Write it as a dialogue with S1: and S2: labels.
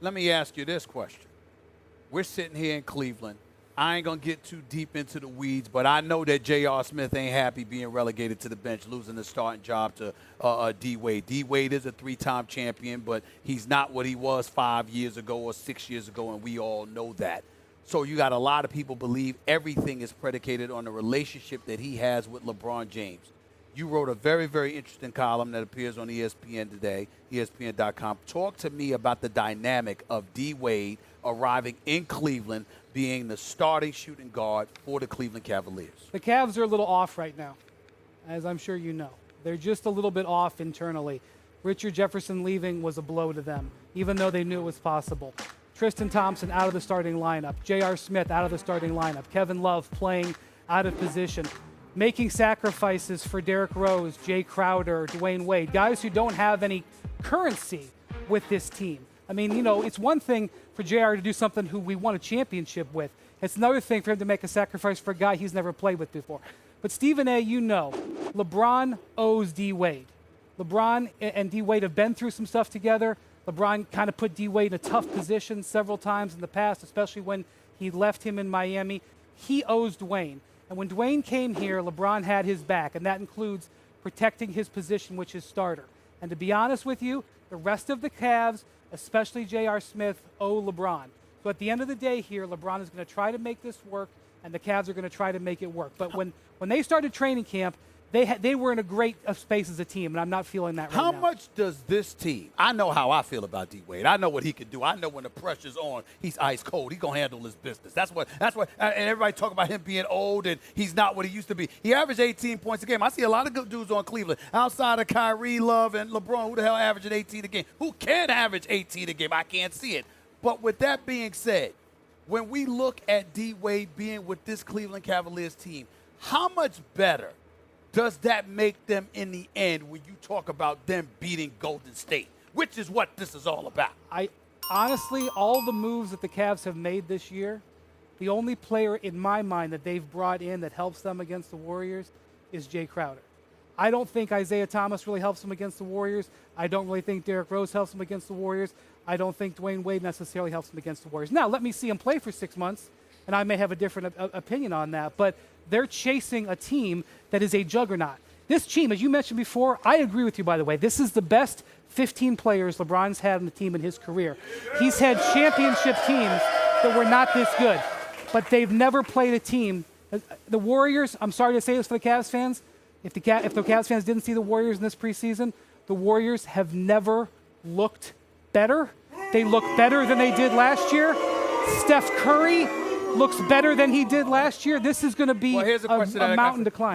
S1: let me ask you this question. We're sitting here in Cleveland. I ain't going to get too deep into the weeds, but I know that J.R. Smith ain't happy being relegated to the bench, losing the starting job to D. Wade. D. Wade is a 3-time champion, but he's not what he was 5 years ago or 6 years ago, and we all know that. So you got a lot of people believe everything is predicated on the relationship that he has with LeBron James. You wrote a very, very interesting column that appears on ESPN today, ESPN.com. Talk to me about the dynamic of D. Wade arriving in Cleveland, being the starting shooting guard for the Cleveland Cavaliers.
S2: The Cavs are a little off right now, as I'm sure you know. They're just a little bit off internally. Richard Jefferson leaving was a blow to them, even though they knew it was possible. Tristan Thompson out of the starting lineup. J.R. Smith out of the starting lineup. Kevin Love playing out of position. Making sacrifices for Derrick Rose, Jay Crowder, Dwyane Wade, guys who don't have any currency with this team. I mean, you know, it's one thing for JR to do something who we won a championship with. It's another thing for him to make a sacrifice for a guy he's never played with before. But Stephen A., you know, LeBron owes D. Wade. LeBron and D. Wade have been through some stuff together. LeBron kind of put D. Wade in a tough position several times in the past, especially when he left him in Miami. He owes Dwyane. And when Dwyane came here, LeBron had his back, and that includes protecting his position, which is starter. And to be honest with you, the rest of the Cavs, especially J.R. Smith, owe LeBron. So at the end of the day here, LeBron is going to try to make this work, and the Cavs are going to try to make it work. But when they started training camp, they were in a great space as a team, and I'm not feeling that right now.
S1: How much does this team – I know how I feel about D. Wade. I know what he can do. I know when the pressure's on, he's ice cold. He's going to handle his business. That's what – and everybody talk about him being old and he's not what he used to be. He averaged 18 points a game. I see a lot of good dudes on Cleveland. Outside of Kyrie, Love, and LeBron, who the hell averaging 18 a game? Who can average 18 a game? I can't see it. But with that being said, when we look at D. Wade being with this Cleveland Cavaliers team, how much better – does that make them in the end when you talk about them beating Golden State, which is what this is all about?
S2: Honestly, all the moves that the Cavs have made this year, the only player in my mind that they've brought in that helps them against the Warriors is Jay Crowder. I don't think Isaiah Thomas really helps them against the Warriors. I don't really think Derrick Rose helps them against the Warriors. I don't think Dwyane Wade necessarily helps them against the Warriors. Now, let me see him play for 6 months, and I may have a different opinion on that. But they're chasing a team that is a juggernaut. This team, as you mentioned before, I agree with you, by the way. This is the best 15 players LeBron's had on the team in his career. He's had championship teams that were not this good, but they've never played a team. The Warriors, I'm sorry to say this for the Cavs fans, if the Cavs fans didn't see the Warriors in this preseason, the Warriors have never looked better. They look better than they did last year. Steph Curry looks better than he did last year. This is going to be a mountain to climb.